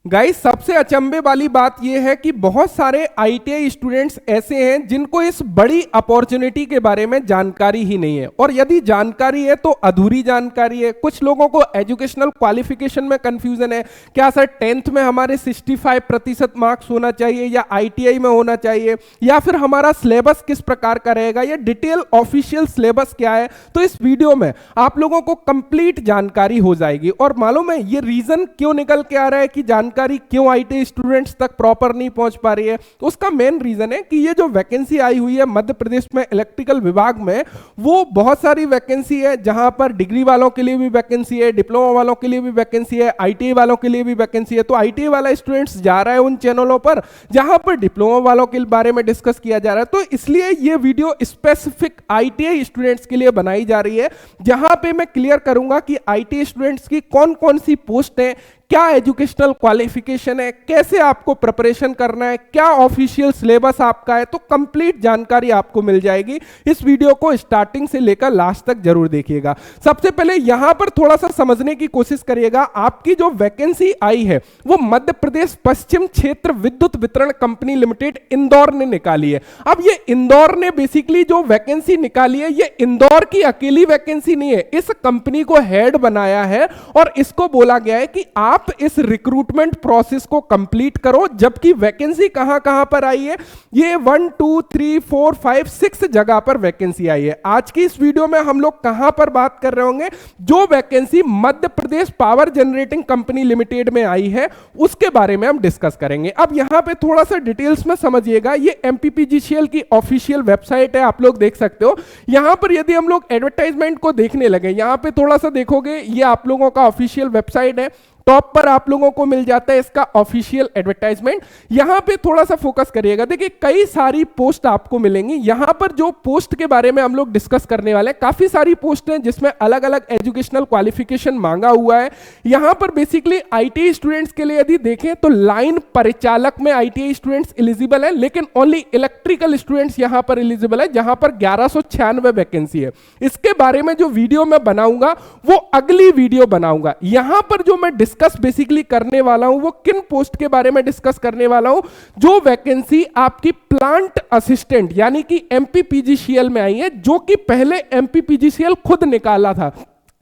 Guys, सबसे अचंभे वाली बात यह है कि बहुत सारे आईटीआई स्टूडेंट्स ऐसे हैं जिनको इस बड़ी अपॉर्चुनिटी के बारे में जानकारी ही नहीं है, और यदि जानकारी है तो अधूरी जानकारी है। कुछ लोगों को एजुकेशनल क्वालिफिकेशन में कंफ्यूजन है, क्या सर 10th में हमारे 65% मार्क्स होना चाहिए या आईटीआई में होना चाहिए, या फिर हमारा सिलेबस किस प्रकार का रहेगा, या डिटेल ऑफिशियल सिलेबस क्या है। तो इस वीडियो में आप लोगों को कंप्लीट जानकारी हो जाएगी। और मालूम है ये रीजन क्यों निकल के आ रहा है कि जानकारी क्यों आईटी स्टूडेंट्स तक प्रॉपर नहीं पहुंच पा रही है। तो उसका मेन रीजन है कि ये जो वैकेंसी आई हुई है मध्य प्रदेश में इलेक्ट्रिकल विभाग में, वो बहुत सारी वैकेंसी है, जहां पर डिग्री वालों के लिए भी वैकेंसी है, डिप्लोमा वालों के लिए भी वैकेंसी है, आईटीआई वालों के लिए भी वैकेंसी है। तो आईटीआई वाला स्टूडेंट्स जा रहा है उन चैनलों पर जहां पर डिप्लोमा वालों के बारे में डिस्कस किया जा रहा है। तो इसलिए ये वीडियो स्पेसिफिक आईटीआई स्टूडेंट्स के लिए बनाई जा रही है, जहां पे मैं क्लियर करूंगा कि आईटीआई स्टूडेंट्स की कौन कौन सी पोस्ट है, क्या एजुकेशनल क्वालिफिकेशन है, कैसे आपको प्रिपरेशन करना है, क्या ऑफिशियल सिलेबस आपका है। तो कंप्लीट जानकारी आपको मिल जाएगी। इस वीडियो को स्टार्टिंग से लेकर लास्ट तक जरूर देखिएगा। सबसे पहले यहां पर थोड़ा सा समझने की कोशिश करिएगा। आपकी जो वैकेंसी आई है वो मध्य प्रदेश पश्चिम क्षेत्र विद्युत वितरण कंपनी लिमिटेड इंदौर ने निकाली है। अब ये इंदौर ने बेसिकली जो वैकेंसी निकाली है, ये इंदौर की अकेली वैकेंसी नहीं है, इस कंपनी को हेड बनाया है और इसको बोला गया है कि आप इस रिक्रूटमेंट प्रोसेस को कंप्लीट करो। जबकि वैकेंसी कहां कहां पर आई है, ये 1 2 3 4 5 6 जगह पर वैकेंसी आई है। आज की इस वीडियो में हम लोग कहां पर बात कर रहे होंगे, जो vacancy Madhya Pradesh power generating company limited में आई है उसके बारे में हम डिस्कस करेंगे। अब यहां पे थोड़ा सा डिटेल्स में समझिएगा। ये एमपीपीजीसीएल की ऑफिशियल वेबसाइट है, आप लोग देख सकते हो। यहां पर यदि हम लोग एडवर्टाइजमेंट को देखने लगे, यहां पे थोड़ा सा देखोगे, ये आप लोगों का ऑफिशियल वेबसाइट है। टॉप पर आप लोगों को मिल जाता है इसका ऑफिशियल एडवर्टाइजमेंट। यहां पे थोड़ा सा फोकस करिएगा। देखिए कई सारी पोस्ट आपको मिलेंगी। यहां पर जो पोस्ट के बारे में हम लोग डिस्कस करने वाले हैं, काफी सारी पोस्ट हैं जिसमें अलग अलग एजुकेशनल क्वालिफिकेशन मांगा हुआ है। यहां पर बेसिकली आईटीआई स्टूडेंट्स के लिए यदि देखें तो लाइन परिचालक में आईटीआई स्टूडेंट्स एलिजिबल है, लेकिन ओनली इलेक्ट्रिकल स्टूडेंट्स यहां पर एलिजिबल है, जहां पर 1196 वैकेंसी है। इसके बारे में जो वीडियो मैं बनाऊंगा वो अगली वीडियो बनाऊंगा। यहां पर जो मैं डिस्कस बेसिकली करने वाला हूं वो किन पोस्ट के बारे में डिस्कस करने वाला हूं, जो वैकेंसी आपकी प्लांट असिस्टेंट यानी कि एमपीपीजीसीएल में आई है, जो कि पहले एमपीपीजीसीएल खुद निकाला था।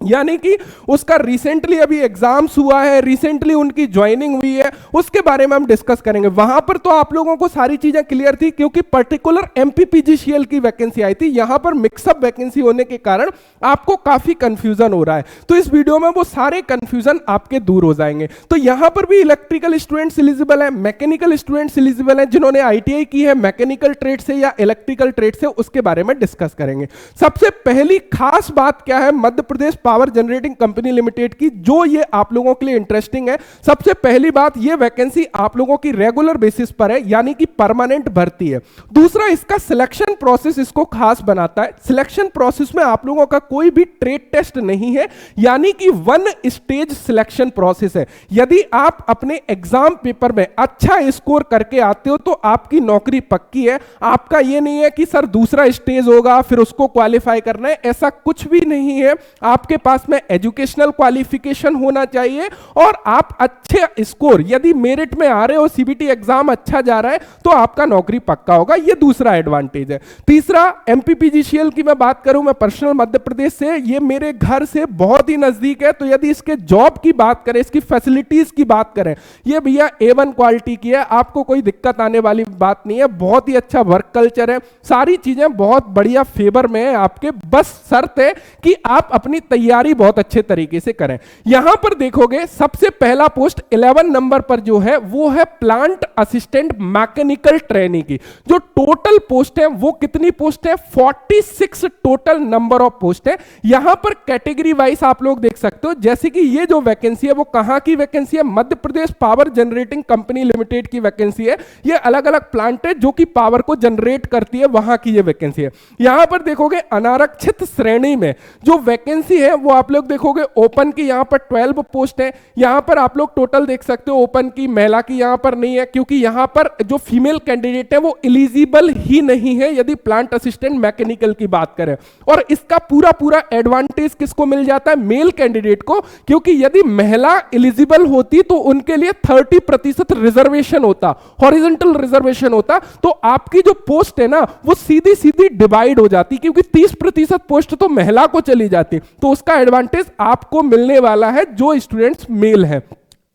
यानी कि उसका रिसेंटली अभी एग्जाम्स हुआ है, रिसेंटली उनकी ज्वाइनिंग हुई है, उसके बारे में हम डिस्कस करेंगे। वहां पर तो आप लोगों को सारी चीजें क्लियर थी क्योंकि पर्टिकुलर एमपीपीजीसीएल की वैकेंसी आई थी। यहां पर मिक्सअप वैकेंसी होने के कारण आपको काफी कंफ्यूजन हो रहा है, तो इस वीडियो में वो सारे कंफ्यूजन आपके दूर हो जाएंगे। तो यहां पर भी इलेक्ट्रिकल स्टूडेंट्स एलिजिबल है, मैकेनिकल स्टूडेंट्स एलिजिबल है, जिन्होंने आईटीआई की है मैकेनिकल ट्रेड से या इलेक्ट्रिकल ट्रेड से, उसके बारे में डिस्कस करेंगे। सबसे पहली खास बात क्या है Madhya Pradesh power generating company limited की, जो ये आप लोगों के लिए इंटरेस्टिंग है। सबसे पहली बात, ये वैकेंसी आप लोगों की रेगुलर बेसिस पर है, यानी कि परमानेंट भर्ती है। दूसरा, इसका सिलेक्शन प्रोसेस इसको खास बनाता है। सिलेक्शन प्रोसेस में आप लोगों का कोई भी ट्रेड टेस्ट नहीं है, यानी कि 1 स्टेज सिलेक्शन प्रोसेस है। यदि आप अपने एग्जाम पेपर में अच्छा स्कोर करके आते हो तो आपकी नौकरी पक्की है। आपका ये नहीं है कि सर दूसरा स्टेज होगा फिर उसको क्वालिफाई करना है, ऐसा कुछ भी नहीं है। आपके पास में एजुकेशनल क्वालिफिकेशन होना चाहिए और आप अच्छे स्कोर, यदि मेरिट में आ रहे हो, सीबीटी एग्जाम अच्छा जा रहा है, तो आपका नौकरी पक्का होगा। ये दूसरा एडवांटेज है। तीसरा, एमपीपीजीसीएल की मैं बात करूं, मैं पर्सनल मध्य प्रदेश से, ये मेरे घर से बहुत ही नजदीक है। तो यदि इसके जॉब की बात करें, इसकी फैसिलिटीज की बात करें, ये भैया A1 क्वालिटी की है, आपको कोई दिक्कत आने वाली बात नहीं है। बहुत ही अच्छा वर्क कल्चर है, सारी चीजें बहुत बढ़िया फेवर में है आपके। बस शर्त है कि आप अपनी तैयारी बहुत अच्छे तरीके से करें। यहां पर देखोगे सबसे पहला पोस्ट 11 नंबर पर जो है वो है प्लांट असिस्टेंट मैकेनिकल ट्रेनी की। जो टोटल पोस्ट है वो कितनी पोस्ट है, 46 टोटल नंबर ऑफ पोस्ट है। यहां पर कैटेगरी वाइज आप लोग देख सकते हो, जैसे कि ये जो वैकेंसी है वो कहां की वैकेंसी है, Madhya Pradesh power generating company limited की वैकेंसी है। ये अलग अलग प्लांट है जो कि पावर को जनरेट करती है, वहां की ये वैकेंसी है। यहां पर देखोगे अनारक्षित श्रेणी में जो वैकेंसी है वो आप लोग देखोगे ओपन की यहाँ पर 12 पोस्ट है। यहाँ पर आप लोग टोटल देख सकते हो ओपन की, महिला की यहाँ पर नहीं है, क्योंकि यहाँ पर जो फीमेल कैंडिडेट है वो एलिजिबल ही नहीं है यदि प्लांट असिस्टेंट मैकेनिकल की बात करें। और इसका पूरा पूरा एडवांटेज किसको मिल जाता है? मेल कैंडिडेट को, क्योंकि यदि महिला एलिजिबल होती तो उनके लिए 30% रिजर्वेशन होता, हॉरिजॉन्टल रिजर्वेशन होता, तो आपकी जो पोस्ट है ना वो सीधी सीधी डिवाइड हो जाती, क्योंकि 30% पोस्ट तो महिला को चली जाती। तो उसका एडवांटेज आपको मिलने वाला है जो स्टूडेंट्स मेल हैं।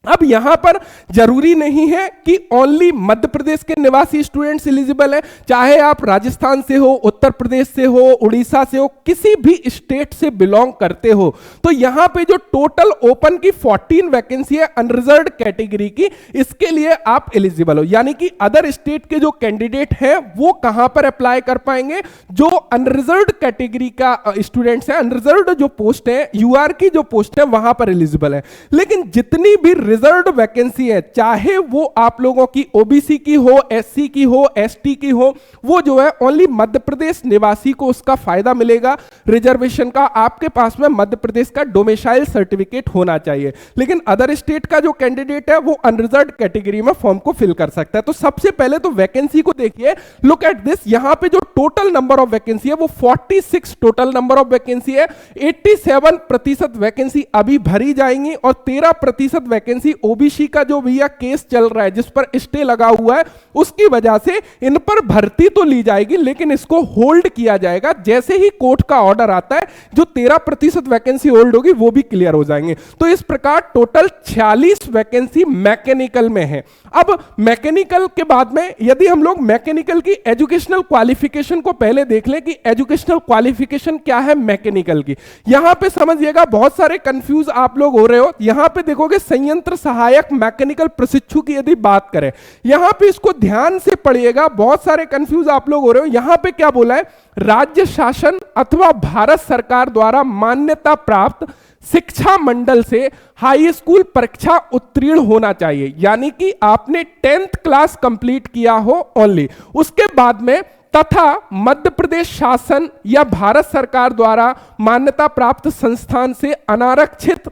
अब यहां पर जरूरी नहीं है कि ओनली मध्य प्रदेश के निवासी स्टूडेंट्स एलिजिबल है, चाहे आप राजस्थान से हो, उत्तर प्रदेश से हो, उड़ीसा से हो, किसी भी स्टेट से बिलोंग करते हो। तो यहां पे जो टोटल ओपन की 14 वैकेंसी है अनरिजर्व्ड कैटेगरी की, इसके लिए आप एलिजिबल हो। यानी कि अदर स्टेट के जो कैंडिडेट हैं वो कहां पर अप्लाई कर पाएंगे? जो अनरिजर्व्ड कैटेगरी का स्टूडेंट्स है, अनरिजर्व्ड जो पोस्ट है, यूआर की जो पोस्ट है, वहां पर एलिजिबल है। लेकिन जितनी भी रिजर्व्ड वैकेंसी है, चाहे वो आप लोगों की ओबीसी की हो, एससी की हो, एसटी की हो, वो जो है ओनली मध्य प्रदेश निवासी को उसका फायदा मिलेगा रिजर्वेशन का। आपके पास में मध्य प्रदेश का डोमिसाइल सर्टिफिकेट होना चाहिए। लेकिन अदर स्टेट का जो कैंडिडेट है वो अनरिजर्व्ड कैटेगरी में फॉर्म को फिल कर सकता है। तो सबसे पहले तो वैकेंसी को देखिए, लुक एट दिस। यहां पे जो टोटल नंबर ऑफ वैकेंसी है वो 46 टोटल नंबर ऑफ वैकेंसी है। 87% वैकेंसी अभी भरी जाएंगी और 13% वैकेंसी ओबीसी का जो भैया केस चल रहा है, जिस पर स्टे लगा हुआ है, उसकी वजह से इन पर भर्ती तो ली जाएगी लेकिन इसको होल्ड किया जाएगा। जैसे ही कोर्ट का ऑर्डर आता है जो 13% वैकेंसी होल्ड होगी वो भी क्लियर हो जाएंगे। तो इस प्रकार टोटल 46 वैकेंसी मैकेनिकल में है। अब मैकेनिकल के बाद में यदि हम लोग मैकेनिकल की एजुकेशनल क्वालिफिकेशन को पहले देख लें कि एजुकेशनल क्वालिफिकेशन क्या है मैकेनिकल की। यहां पे समझिएगा, बहुत सारे कंफ्यूज आप लोग हो रहे हो। यहां पे देखोगे संयंत्र सहायक मैकेनिकल प्रशिक्षु की यदि बात करें, यहां पे इसको ध्यान से पढ़िएगा, बहुत सारे कंफ्यूज आप लोग हो रहे हो। यहां पे क्या बोला है? राज्य शासन अथवा भारत सरकार द्वारा मान्यता प्राप्त शिक्षा मंडल से हाई स्कूल परीक्षा उत्तीर्ण होना चाहिए। यानी कि आपने 10th क्लास कंप्लीट किया हो ओनली। उसके बाद में तथा मध्य प्रदेश शासन या भारत सरकार द्वारा मान्यता प्राप्त संस्थान से अनारक्षित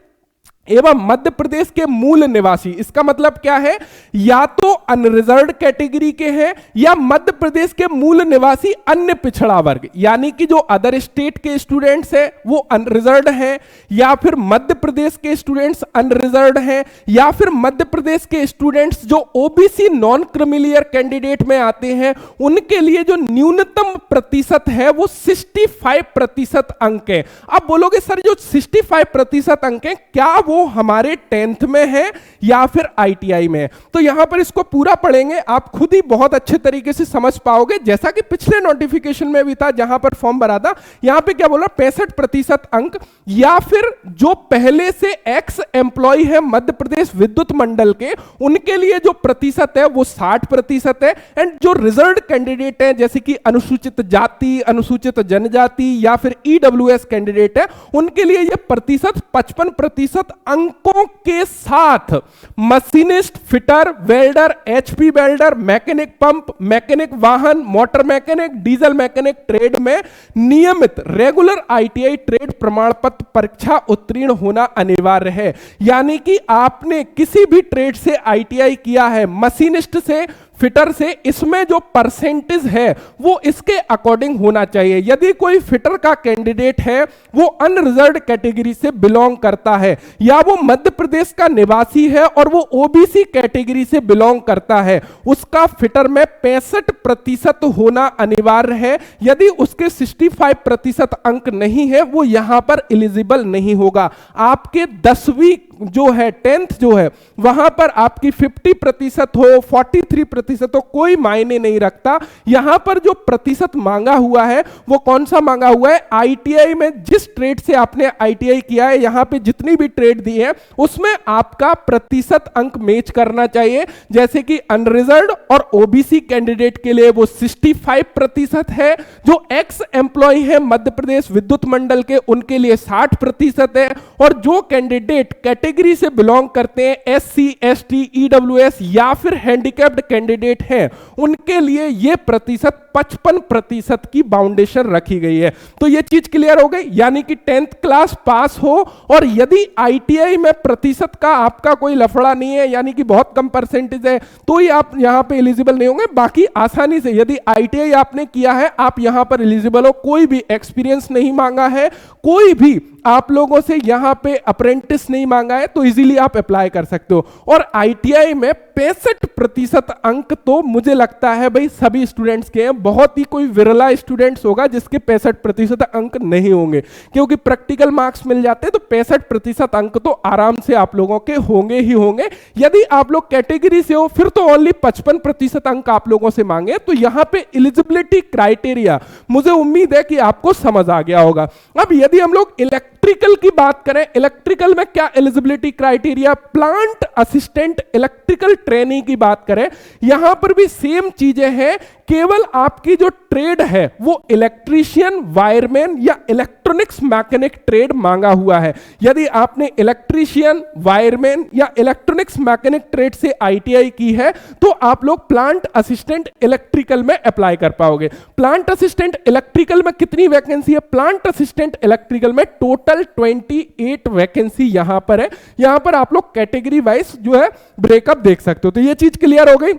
एवं मध्य प्रदेश के मूल निवासी, इसका मतलब क्या है? या तो अनरिजर्व्ड कैटेगरी के हैं या मध्य प्रदेश के मूल निवासी अन्य पिछड़ा वर्ग, यानी कि जो अदर स्टेट के स्टूडेंट्स हैं वो अनरिजर्व्ड हैं, या फिर मध्य प्रदेश के स्टूडेंट्स अनरिजर्व्ड हैं, या फिर मध्य प्रदेश के स्टूडेंट्स जो ओबीसी नॉन क्रीमिलियर कैंडिडेट में आते हैं, उनके लिए जो न्यूनतम प्रतिशत है वो 65% अंक है। अब बोलोगे सर जो 65% अंक है क्या वो हमारे 10th में है या फिर आईटीआई में? तो यहां पर इसको पूरा पढ़ेंगे, आप खुद ही बहुत अच्छे तरीके से समझ पाओगे। जैसा कि पिछले नोटिफिकेशन में भी था जहां पर फॉर्म भरा था, यहां पे क्या बोला? 65% अंक, या फिर जो पहले से एक्स एम्प्लॉय है मध्य प्रदेश विद्युत मंडल के, उनके लिए जो प्रतिशत है वो 60% है। एंड जो रिजर्व्ड कैंडिडेट है जैसे कि अनुसूचित जाति, अनुसूचित जनजाति या फिर ईडब्ल्यूएस कैंडिडेट है, उनके लिए यह प्रतिशत 55% अंकों के साथ machinist, fitter, welder, HP welder, mechanic pump, mechanic वाहन, motor mechanic, diesel mechanic trade में नियमित रेगुलर आईटीआई ट्रेड प्रमाण पत्र परीक्षा उत्तीर्ण होना अनिवार्य है। यानी कि आपने किसी भी ट्रेड से आईटीआई किया है, मशीनिस्ट से, फिटर से, इसमें जो परसेंटेज है वो इसके अकॉर्डिंग होना चाहिए। यदि कोई फिटर का कैंडिडेट है वो अनरिजर्व्ड कैटेगरी से बिलोंग करता है, या वो मध्य प्रदेश का निवासी है और वो ओबीसी कैटेगरी से बिलोंग करता है, उसका फिटर में 65% होना अनिवार्य है। यदि उसके 65% अंक नहीं है वो यहां पर एलिजिबल नहीं होगा। आपके 10वीं जो है 10th जो है वहां पर आपकी 50% हो, 43% हो, कोई मायने नहीं रखता। यहां पर जो प्रतिशत मांगा हुआ है वो कौन सा मांगा हुआ है? आईटीआई में जिस ट्रेड से आपने आईटीआई किया है, यहां पे जितनी भी ट्रेड दी है उसमें आपका प्रतिशत अंक मैच करना चाहिए। जैसे कि अनरिजर्व्ड और ओबीसी कैंडिडेट के लिए वो 65% है, जो एक्स एम्प्लॉय है मध्य प्रदेश विद्युत मंडल के उनके लिए 60% है, और जो कैंडिडेट कैटेगरी से बिलोंग करते हैं, SC, ST, EWS या फिर हैंडिकैप्ड कैंडिडेट हैं, उनके लिए ये प्रतिशत 55% की बाउंडेशन रखी गई है। तो ये चीज क्लियर हो गई, यानी कि 10th क्लास पास हो और यदि ITI में प्रतिशत का आपका कोई लफड़ा नहीं है, यानी कि बहुत कम परसेंटेज है, तो ही आप यहां पे एलिजिबल नहीं होंगे। बाकी आसानी से यदि ITI आपने किया है, आप यहां पर एलिजिबल हो, कोई भी एक्सपीरियंस नहीं मांगा है, कोई भी आप लोगों से यहां पे अप्रेंटिस नहीं मांगा है, तो इजीली आप अप्लाई कर सकते हो। और ITI में 65% अंक तो मुझे लगता है भाई सभी स्टूडेंट्स के हैं, बहुत ही कोई विरला स्टूडेंट्स होगा जिसके 65% अंक नहीं होंगे, क्योंकि प्रैक्टिकल मार्क्स मिल जाते हैं, तो 65% अंक तो आराम से आप लोगों के होंगे ही होंगे। यदि आप लोग कैटेगरी से हो फिर तो ओनली 55% अंक आप लोगों से मांगे। तो यहां पे एलिजिबिलिटी क्राइटेरिया मुझे उम्मीद है कि आपको समझ आ गया होगा। अब यदि हम लोग इलेक्ट्रिकल की बात करें, इलेक्ट्रिकल में क्या eligibility criteria, plant assistant electrical training की बात करें, यहां पर भी सेम चीजें हैं, केवल आपकी जो ट्रेड है वो इलेक्ट्रीशियन, वायरमैन या इलेक्ट्रॉनिक्स मैकेनिक ट्रेड मांगा हुआ है। यदि आपने इलेक्ट्रीशियन, वायरमैन या इलेक्ट्रॉनिक्स मैकेनिक ट्रेड से ITI की है तो आप लोग प्लांट असिस्टेंट इलेक्ट्रिकल में अप्लाई कर पाओगे। प्लांट असिस्टेंट इलेक्ट्रिकल में कितनी वैकेंसी है? प्लांट असिस्टेंट इलेक्ट्रिकल में टोटल 28 वैकेंसी यहां पर है। यहां पर आप लोग कैटेगरी वाइज जो है ब्रेकअप देख सकते हो। तो ये चीज क्लियर हो गई।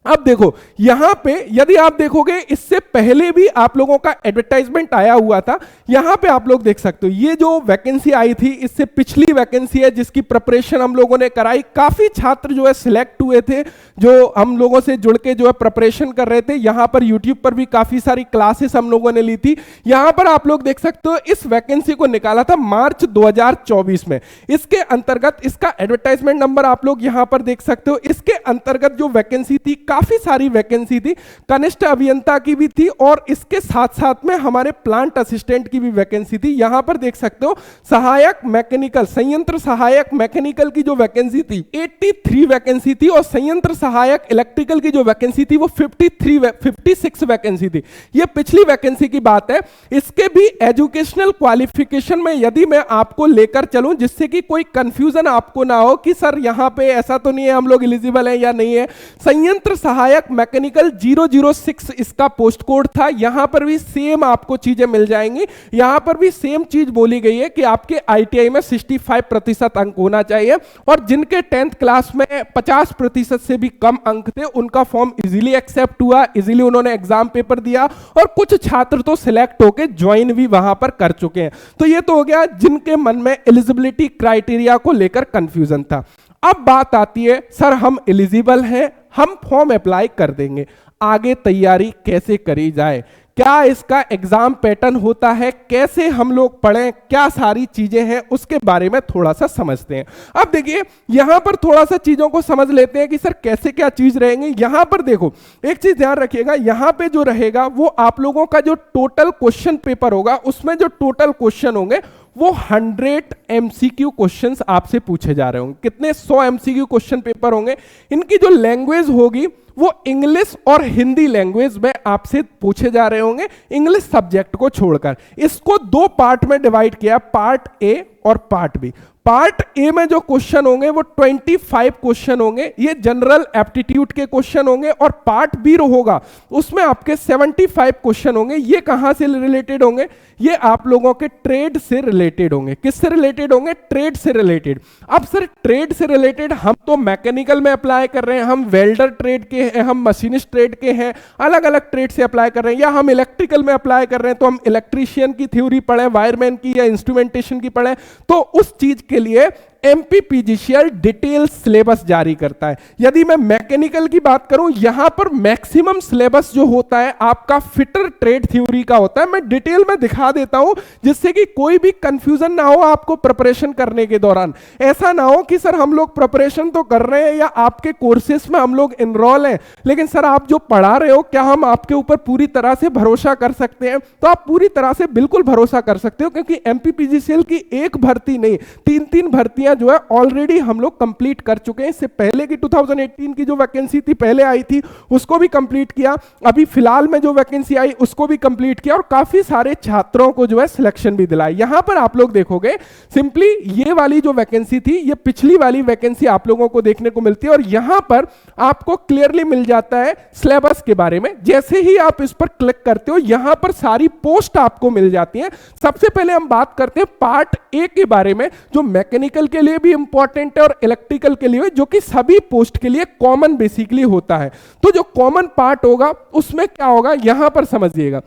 अब देखो यहां पे यदि आप देखोगे, इससे पहले भी आप लोगों का एडवर्टाइजमेंट आया हुआ था, यहां पे आप लोग देख सकते हो ये जो वैकेंसी आई थी इससे पिछली वैकेंसी है जिसकी प्रिपरेशन हम लोगों ने कराई। काफी छात्र जो है सिलेक्ट हुए थे, जो हम लोगों से जुड़ के जो है प्रिपरेशन कर रहे थे। यहां पर यूट्यूब पर भी काफी सारी क्लासेस हम लोगों ने ली थी। यहां पर आप लोग देख सकते हो इस वैकेंसी को निकाला था मार्च 2024 में। इसके अंतर्गत इसका एडवर्टाइजमेंट नंबर आप लोग यहां पर देख सकते हो। इसके अंतर्गत जो वैकेंसी थी, काफी सारी वैकेंसी थी, कनिष्ठ अभियंता की भी थी और इसके साथ साथ में हमारे प्लांट असिस्टेंट की भी वैकेंसी थी। यहां पर देख सकते हो सहायक मैकेनिकल, संयंत्र सहायक मैकेनिकल की जो वैकेंसी थी 83 वैकेंसी थी और संयंत्र सहायक इलेक्ट्रिकल की जो वैकेंसी थी वो 56 वैकेंसी थी। ये पिछली वैकेंसी की बात है। इसके भी एजुकेशनल क्वालिफिकेशन में यदि मैं आपको लेकर चलूं जिससे कि कोई कंफ्यूजन आपको ना हो कि सर यहां पे ऐसा तो नहीं है हम लोग एलिजिबल हैं या नहीं है। संयंत्र सहायक मैकेनिकल 006 इसका पोस्ट कोड था। यहां पर भी सेम आपको चीजें मिल जाएंगी। यहां पर भी सेम चीज बोली गई है कि आपके ITI में 65% अंक होना चाहिए और जिनके 10th क्लास में 50% से भी कम अंक थे उनका फॉर्म इजीली एक्सेप्ट हुआ, इजीली उन्होंने एग्जाम पेपर दिया और कुछ छात्र तो सिलेक्ट होकर ज्वाइन भी वहां पर कर चुके हैं। तो ये तो हो गया जिनके मन में एलिजिबिलिटी क्राइटेरिया को लेकर कंफ्यूजन था। अब बात आती है सर हम एलिजिबल हैं, हम फॉर्म अप्लाई कर देंगे, आगे तैयारी कैसे करी जाए, क्या इसका एग्जाम पैटर्न होता है, कैसे हम लोग पढ़ें, क्या सारी चीजें हैं उसके बारे में थोड़ा सा समझते हैं। अब देखिए यहां पर थोड़ा सा चीजों को समझ लेते हैं कि सर कैसे क्या चीज रहेंगी। यहां पर देखो एक चीज ध्यान रखिएगा, यहां पे जो रहेगा वो आप लोगों का जो टोटल क्वेश्चन पेपर होगा उसमें जो टोटल क्वेश्चन होंगे वो 100 MCQ क्वेश्चंस आपसे पूछे जा रहे होंगे। कितने? 100 MCQ क्वेश्चन पेपर होंगे। इनकी जो लैंग्वेज होगी वो इंग्लिश और हिंदी लैंग्वेज में आपसे पूछे जा रहे होंगे, इंग्लिश सब्जेक्ट को छोड़कर। इसको 2 पार्ट में डिवाइड किया, पार्ट ए और पार्ट बी। पार्ट ए में जो क्वेश्चन होंगे वो 25 क्वेश्चन होंगे, ये जनरल एप्टीट्यूड के क्वेश्चन होंगे और पार्ट बी होगा उसमें आपके 75 क्वेश्चन होंगे। ये कहां से रिलेटेड होंगे? ये आप लोगों के ट्रेड से रिलेटेड होंगे। किससे रिलेटेड होंगे? ट्रेड से रिलेटेड। अब सर ट्रेड से रिलेटेड हम तो मैकेनिकल में अप्लाई कर रहे हैं, हम वेल्डर ट्रेड के हैं, हम मशीनिस्ट ट्रेड के हैं, अलग अलग ट्रेड से अप्लाई कर रहे हैं, या हम इलेक्ट्रिकल में अप्लाई कर रहे हैं तो हम इलेक्ट्रीशियन की थ्योरी पढ़ें, वायरमैन की या इंस्ट्रूमेंटेशन की पढ़ें। तो उस चीज के लिए MPPGCL डिटेल सिलेबस जारी करता है। यदि मैं मैकेनिकल की बात करूं, यहां पर मैक्सिमम सिलेबस जो होता है आपका फिटर ट्रेड थ्योरी का होता है। मैं डिटेल में दिखा देता हूं जिससे कि कोई भी कंफ्यूजन ना हो आपको प्रिपरेशन करने के दौरान। ऐसा ना हो कि सर हम लोग प्रिपरेशन तो कर रहे हैं या आपके कोर्सेस में हम लोग इनरोल हैं, लेकिन सर आप जो पढ़ा रहे हो क्या हम आपके ऊपर पूरी तरह से भरोसा कर सकते हैं? तो आप पूरी तरह से बिल्कुल भरोसा कर सकते हो, क्योंकि MPPGCL की एक भर्ती नहीं 3-3 भर्तियां जो है ऑलरेडी हम लोग कंप्लीट कर चुके हैं। इससे पहले की 2018 की जो वैकेंसी थी पहले आई थी उसको भी कंप्लीट किया, अभी फिलहाल में जो वैकेंसी आई उसको भी कंप्लीट किया और काफी सारे छात्रों को जो है सिलेक्शन भी दिलाई। यहां पर आप लोग देखोगे सिंपली ये वाली जो वैकेंसी थी ये पिछली वाली वैकेंसी आप लोगों को देखने को मिलती है और यहां पर आपको क्लियरली मिल जाता है सिलेबस के बारे में। जैसे ही आप इस पर क्लिक करते हो यहां पर सारी पोस्ट आपको मिल जाती हैं। सबसे पहले हम बात करते हैं पार्ट ए के बारे में, जो मैकेनिकल के लिए भी इंपॉर्टेंट है और इलेक्ट्रिकल के लिए, जो कि सभी पोस्ट के लिए कॉमन बेसिकली होता है। तो जो कॉमन पार्ट होगा उसमें क्या होगा यहां पर समझिएगा।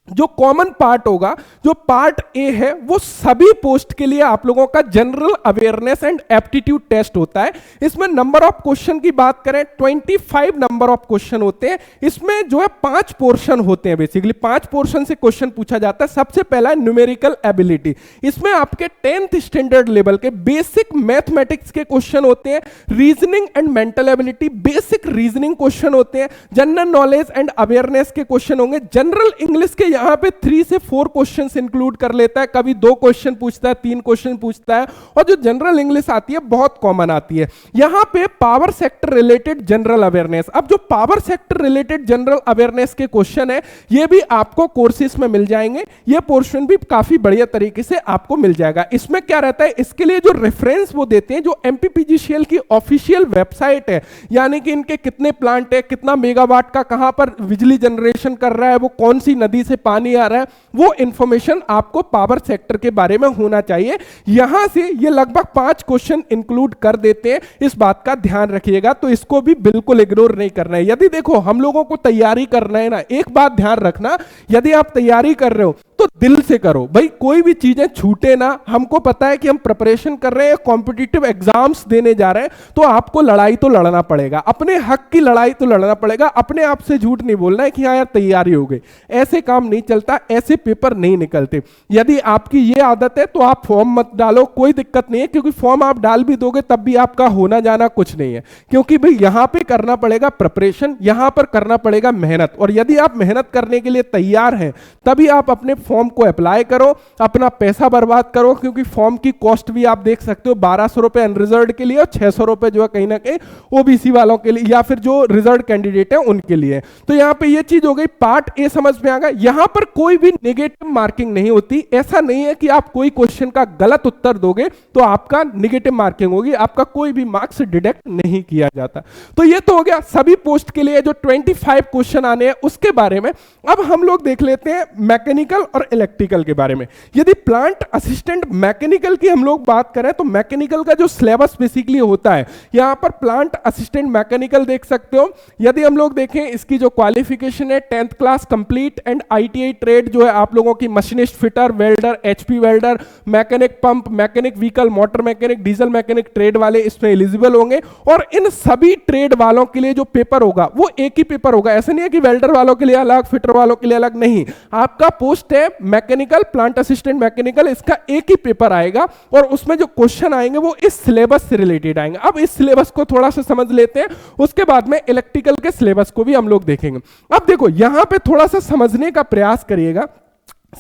जो कॉमन पार्ट होगा, जो पार्ट ए है, वो सभी पोस्ट के लिए आप लोगों का general awareness and aptitude test होता है। इसमें नंबर ऑफ क्वेश्चन की बात करें 25 नंबर ऑफ क्वेश्चन होते हैं। इसमें जो है 5 पोर्शन होते हैं, बेसिकली 5 पोर्शन से क्वेश्चन पूछा जाता है। सबसे पहला है न्यूमेरिकल एबिलिटी, इसमें आपके 10th स्टैंडर्ड लेवल के बेसिक मैथमेटिक्स के क्वेश्चन होते हैं। Reasoning and mental ability, basic reasoning question होते हैं। जनरल नॉलेज एंड अवेयरनेस के क्वेश्चन होंगे। जनरल इंग्लिश के यहां पे 3 से 4 क्वेश्चंस इंक्लूड कर लेता है, कभी 2 क्वेश्चन पूछता है, 3 क्वेश्चन पूछता है। और जो जनरल इंग्लिश आती है बहुत कॉमन आती है। यहां पे power sector related general awareness, अब जो power sector related general awareness के क्वेश्चन है ये भी आपको कोर्सेज में मिल जाएंगे। ये पोर्शन भी काफी बढ़िया तरीके से आपको मिल जाएगा। इसमें क्या रहता है, इसके लिए जो रेफरेंस वो देते हैं, जो एमपीपीजीसीएल की ऑफिशियल वेबसाइट है, यानी कि इनके कितने प्लांट है, कितना मेगावाट का कहां पर बिजली जनरेशन कर रहा है, वो कौन सी नदी से पानी आ रहा है, वो इंफॉर्मेशन आपको पावर सेक्टर के बारे में होना चाहिए। यहां से ये लगभग 5 क्वेश्चन इंक्लूड कर देते हैं, इस बात का ध्यान रखिएगा। तो इसको भी बिल्कुल इग्नोर नहीं करना है। यदि देखो हम लोगों को तैयारी करना है ना, एक बात ध्यान रखना, यदि आप तैयारी कर रहे हो तो दिल से करो भाई, कोई भी चीजें छूटे ना। हमको पता है कि हम प्रिपरेशन कर रहे हैं, कॉम्पिटिटिव एग्जाम्स देने जा रहे हैं, तो आपको लड़ाई तो लड़ना पड़ेगा, अपने हक की लड़ाई तो लड़ना पड़ेगा। अपने आप से झूठ नहीं बोलना है कि हाँ यार तैयारी हो गई, ऐसे काम नहीं चलता, ऐसे पेपर नहीं निकलते। यदि आपकी ये आदत है तो आप फॉर्म मत डालो, कोई दिक्कत नहीं है, क्योंकि फॉर्म आप डाल भी दोगे तब भी आपका होना जाना कुछ नहीं है। क्योंकि भाई यहां पे करना पड़ेगा प्रिपरेशन, यहां पर करना पड़ेगा मेहनत। और यदि आप मेहनत करने के लिए तैयार हैं तभी आप अपने फॉर्म को अप्लाई करो, अपना पैसा बर्बाद करो। क्योंकि फॉर्म की कॉस्ट भी आप देख सकते हो, 1200 रुपए अनरिजर्व्ड के लिए और 600 रुपए जो है कहीं ना कहीं ओबीसी वालों के लिए या फिर जो रिजर्व्ड कैंडिडेट है उनके लिए। तो यहां पे ये चीज हो गई, पार्ट ए समझ में आ गया। यहां पर कोई भी नेगेटिव मार्किंग नहीं होती। ऐसा नहीं है कि आप कोई क्वेश्चन का गलत उत्तर दोगे तो आपका नेगेटिव मार्किंग होगी, आपका कोई भी मार्क्स डिडक्ट नहीं किया जाता। तो ये तो हो गया सभी पोस्ट के लिए जो 25 क्वेश्चन आने हैं उसके बारे में। अब हम लोग देख लेते हैं मैकेनिकल और इलेक्ट्रिकल के बारे में। यदि प्लांट असिस्टेंट मैकेनिकल की हम लोग बात करें तो मैकेनिकल का जो सिलेबस बेसिकली होता है, यहां पर प्लांट असिस्टेंट मैकेनिकल देख सकते हो। यदि हम लोग देखें इसकी जो क्वालिफिकेशन है 10th class complete and ITI trade जो है आप लोगों की machinist, fitter, welder, HP welder, mechanic pump, mechanic vehicle, motor mechanic, diesel mechanic trade वाले इसमें एलिजिबल होंगे। और इन सभी ट्रेड वालों के लिए जो पेपर होगा वो एक ही पेपर होगा। ऐसा नहीं है कि वेल्डर वालों के लिए अलग, फिटर वालों के लिए अलग, नहीं। आपका पोस्ट है मैकेनिकल, प्लांट असिस्टेंट मैकेनिकल, इसका एक ही पेपर आएगा और उसमें जो क्वेश्चन आएंगे वो इस सिलेबस से रिलेटेड आएंगे। अब इस सिलेबस को थोड़ा सा समझ लेते हैं, उसके बाद में इलेक्ट्रिकल के सिलेबस को भी हम लोग देखेंगे। अब देखो यहां पे थोड़ा सा समझने का प्रयास करिएगा।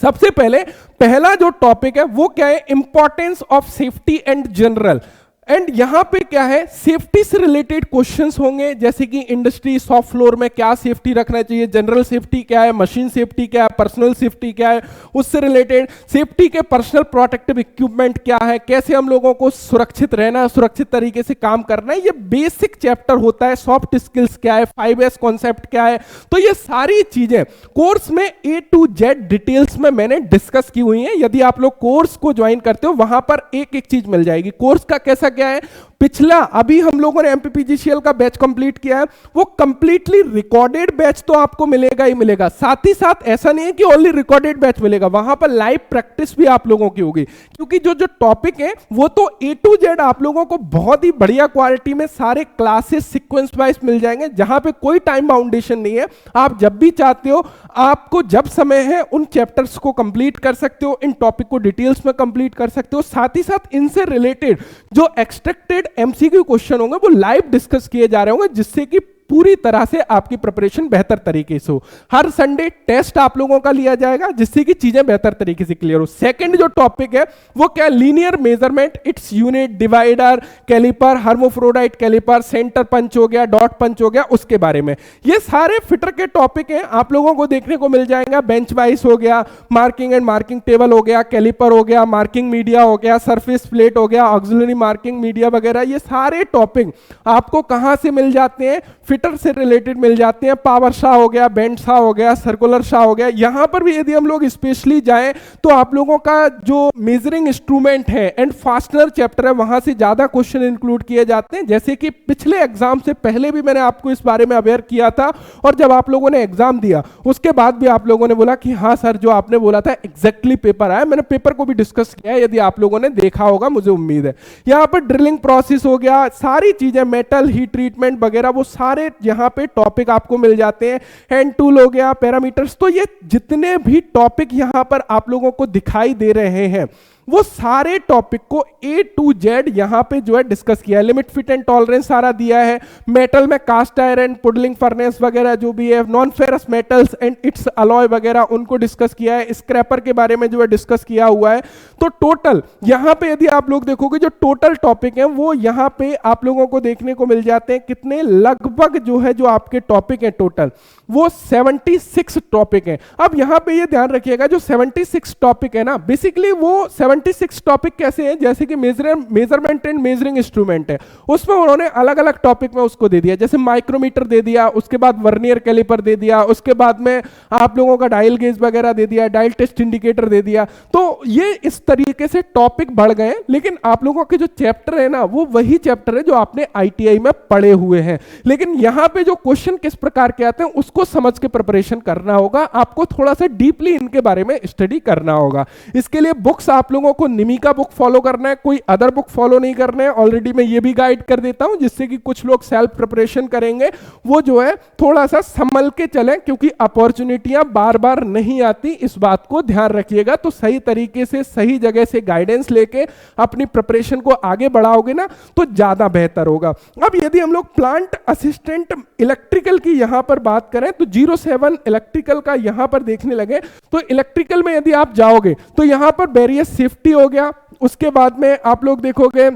सबसे पहले पहला जो टॉपिक है वो क्या है, importance of safety and general. And यहां पे क्या है, सेफ्टी से रिलेटेड क्वेश्चंस होंगे, जैसे कि इंडस्ट्री शॉप फ्लोर में क्या सेफ्टी रखना चाहिए, जनरल सेफ्टी क्या है, मशीन सेफ्टी क्या है, पर्सनल सेफ्टी क्या है, उससे रिलेटेड सेफ्टी के पर्सनल प्रोटेक्टिव इक्विपमेंट क्या है, कैसे हम लोगों को सुरक्षित रहना है, सुरक्षित तरीके से काम करना है, ये बेसिक चैप्टर होता है। सॉफ्ट स्किल्स क्या है, 5S कॉन्सेप्ट क्या है, तो ये सारी चीजें कोर्स में A to Z डिटेल्स में मैंने डिस्कस की हुई है। यदि आप लोग कोर्स को ज्वाइन करते हो वहां पर एक एक चीज मिल जाएगी। कोर्स का कैसा क्या है, पिछला अभी हम लोगों ने एमपीपीजीसीएल का बैच कंप्लीट किया है, वो कंप्लीटली रिकॉर्डेड बैच तो आपको मिलेगा ही मिलेगा। साथ ही साथ ऐसा नहीं है कि ओनली रिकॉर्डेड बैच मिलेगा, वहां पर लाइव प्रैक्टिस भी आप लोगों की होगी। क्योंकि जो जो टॉपिक है वो तो A to Z आप लोगों को बहुत ही बढ़िया क्वालिटी में सारे क्लासेस सीक्वेंस वाइज मिल जाएंगे, जहां पे कोई टाइम बाउंडेशन नहीं है। आप जब भी चाहते हो, आपको जब समय है उन चैप्टर्स को कंप्लीट कर सकते हो, इन टॉपिक को डिटेल्स में कंप्लीट कर सकते हो। साथ ही साथ इनसे रिलेटेड जो एक्सट्रैक्टेड एमसीक्यू क्वेश्चन होंगे वो लाइव डिस्कस किए जा रहे होंगे, जिससे कि पूरी तरह से आपकी प्रिपरेशन बेहतर तरीके से हो। हर संडे टेस्ट आप लोगों का लिया जाएगा जिससे कि चीजें बेहतर तरीके से क्लियर हो। सेकंड जो टॉपिक है वो क्या, linear measurement, its unit, divider, caliper, hermaphrodite caliper, centre punch हो गया, डॉट पंच हो गया, उसके बारे में। ये सारे फिटर के टॉपिक हैं, आप लोगों को देखने को मिल जाएगा। बेंच वाइस हो गया, मार्किंग एंड मार्किंग टेबल हो गया, कैलिपर हो गया, मार्किंग मीडिया हो गया, सरफेस प्लेट हो गया, ऑक्सिलरी मार्किंग मीडिया वगैरह। ये सारे टॉपिक आपको कहां से मिल जाते हैं, फिटर से रिलेटेड मिल जाते हैं। पावर शा हो गया, बेंड शा हो गया, सर्कुलर शा हो गया। यहां पर भी यदि हम लोग स्पेशली जाएं तो आप लोगों का जो मेजरिंग इंस्ट्रूमेंट है एंड फास्टनर चैप्टर है वहां से ज्यादा क्वेश्चन इंक्लूड किए जाते हैं। जैसे कि पिछले एग्जाम से पहले भी मैंने आपको इस बारे में अवेयर किया था, और जब आप लोगों ने एग्जाम दिया उसके बाद भी आप लोगों ने बोला कि हाँ सर जो आपने बोला था एग्जैक्टली पेपर आया। मैंने पेपर को भी डिस्कस किया है, यदि आप लोगों ने देखा होगा, मुझे उम्मीद है। यहां पर ड्रिलिंग प्रोसेस हो गया, सारी चीजें, मेटल हीट ट्रीटमेंट वगैरह, वो सारे यहां पे टॉपिक आपको मिल जाते हैं। हैंड टूल हो गया, पैरामीटर्स। तो ये जितने भी टॉपिक यहां पर आप लोगों को दिखाई दे रहे हैं वो सारे टॉपिक को A to Z यहां पे जो है डिस्कस किया है। लिमिट, फिट एंड टॉलरेंस सारा दिया है। मेटल में कास्ट आयरन, पुडलिंग फर्नेस वगैरह जो भी है, non ferrous metals and it's alloy वगैरह उनको डिस्कस किया है। स्क्रैपर के बारे में जो है डिस्कस किया हुआ है। तो टोटल यहां पे यदि आप लोग देखोगे जो टोटल टॉपिक है वो यहां पे आप लोगों को देखने को मिल जाते हैं कितने, लगभग जो है जो आपके टॉपिक है टोटल वो 76 टॉपिक है। अब यहां पे ये ध्यान रखिएगा जो 76 टॉपिक है ना, बेसिकली वो 76 टॉपिक कैसे हैं, जैसे कि मेजरमेंट एंड मेजरिंग इंस्ट्रूमेंट है, उसमें उन्होंने अलग अलग टॉपिक में उसको दे दिया। जैसे माइक्रोमीटर दे दिया, उसके बाद वर्नियर कैलिपर दे दिया, उसके बाद में आप लोगों का डायल गेज वगैरह दे दिया, डायल टेस्ट इंडिकेटर दे दिया। तो ये इस तरीके से टॉपिक बढ़ गए, लेकिन आप लोगों के जो चैप्टर है ना वो वही चैप्टर है जो आपने आईटीआई में पढ़े हुए हैं। लेकिन यहां पे जो क्वेश्चन किस प्रकार के आते हैं उसको समझ के प्रिपरेशन करना होगा, आपको थोड़ा सा डीपली इनके बारे में स्टडी करना होगा। इसके लिए बुक्स आप लोगों को निमिका बुक फॉलो करना है, कोई अदर बुक फॉलो नहीं करना है। ऑलरेडी मैं ये भी गाइड कर देता हूं जिससे कि कुछ लोग सेल्फ प्रिपरेशन करेंगे वो जो है थोड़ा सा संभल के चलें, क्योंकि अपॉर्चुनिटियां बार बार नहीं आती, इस बात को ध्यान रखिएगा। तो सही तरीके से सही जगह से गाइडेंस लेके अपनी प्रिपरेशन को आगे बढ़ाओगे ना तो ज्यादा बेहतर होगा। अब यदि हम लोग प्लांट असिस्टेंट इलेक्ट्रिकल की यहां पर बात करें तो 07 इलेक्ट्रिकल का यहां पर देखने लगे तो इलेक्ट्रिकल में यदि आप जाओगे तो यहां पर बैरियर सेफ्टी हो गया, उसके बाद में आप लोग देखोगे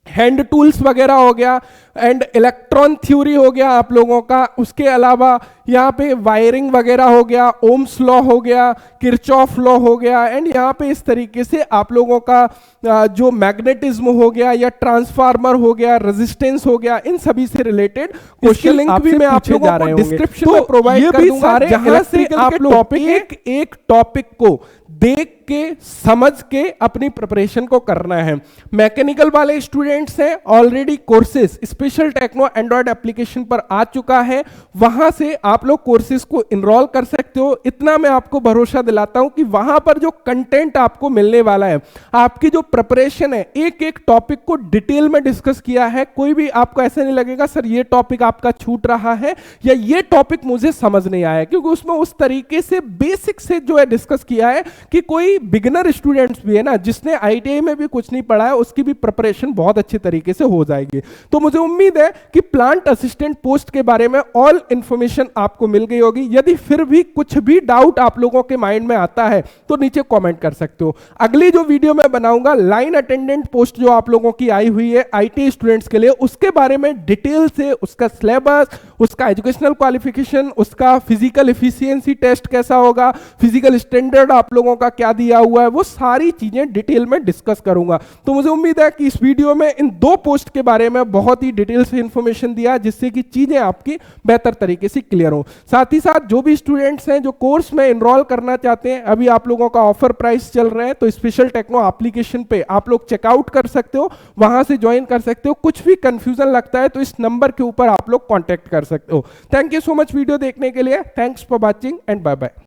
हैंड टूल्स वगैरह हो गया एंड इलेक्ट्रॉन थ्योरी हो गया आप लोगों का। उसके अलावा यहाँ पे वायरिंग वगैरह हो गया, ओम्स लॉ हो गया, किरचॉफ लॉ हो गया, एंड यहाँ पे इस तरीके से आप लोगों का जो मैग्नेटिज्म हो गया या ट्रांसफार्मर हो गया, रेजिस्टेंस हो गया, इन सभी से रिलेटेड क्वेश्चन लिंक भी मैं आप लोगों को डिस्क्रिप्शन में प्रोवाइड कर दूंगा, जहां से आप लोग एक टॉपिक को देख के समझ के अपनी प्रिपरेशन को करना है। मैकेनिकल वाले स्टूडेंट्स हैं, already courses special techno android application पर आ चुका है, वहां से आप लोग कोर्सेज को इनरोल कर सकते हो। इतना मैं आपको भरोसा दिलाता हूं कि वहां पर जो कंटेंट आपको मिलने वाला है, आपकी जो प्रिपरेशन है, एक एक टॉपिक को डिटेल में डिस्कस किया है। कोई भी आपको ऐसा नहीं लगेगा सर ये टॉपिक आपका छूट रहा है या ये टॉपिक मुझे समझ नहीं आया, क्योंकि उसमें उस तरीके से बेसिक से जो है डिस्कस किया है कि कोई बिगिनर स्टूडेंट्स भी है ना जिसने आईटीआई में भी कुछ नहीं पढ़ा है उसकी भी प्रिपरेशन बहुत अच्छे तरीके से हो जाएगी। तो मुझे उम्मीद है कि प्लांट असिस्टेंट पोस्ट के बारे में ऑल इंफॉर्मेशन आपको मिल गई होगी। यदि फिर भी कुछ भी डाउट आप लोगों के माइंड में आता है तो नीचे कमेंट कर सकते हो। अगली जो वीडियो मैं बनाऊंगा लाइन अटेंडेंट पोस्ट जो आप लोगों की आई हुई है आईटीआई स्टूडेंट्स के लिए, उसके बारे में डिटेल से, उसका सिलेबस, उसका एजुकेशनल क्वालिफिकेशन, उसका फिजिकल एफिशिएंसी टेस्ट कैसा होगा, फिजिकल स्टैंडर्ड आप लोगों का क्या दिया हुआ है, वो सारी चीजें डिटेल में डिस्कस करूंगा। तो मुझे उम्मीद है कि इस वीडियो में इन दो पोस्ट के बारे में बहुत ही डिटेल से इंफॉर्मेशन दिया जिससे कि चीजें आपकी बेहतर तरीके से क्लियर हो। साथ ही साथ जो भी स्टूडेंट्स हैं जो कोर्स में एनरोल करना चाहते हैं, अभी आप लोगों का ऑफर प्राइस चल रहा है, तो स्पेशल टेक्नो एप्लीकेशन पे आप लोग चेकआउट कर सकते हो, वहां से ज्वाइन कर सकते हो। कुछ भी कंफ्यूजन लगता है तो इस नंबर के ऊपर आप लोग कॉन्टेक्ट कर सकते हो। Thank you so much video देखने के लिए। Thanks for watching and bye bye.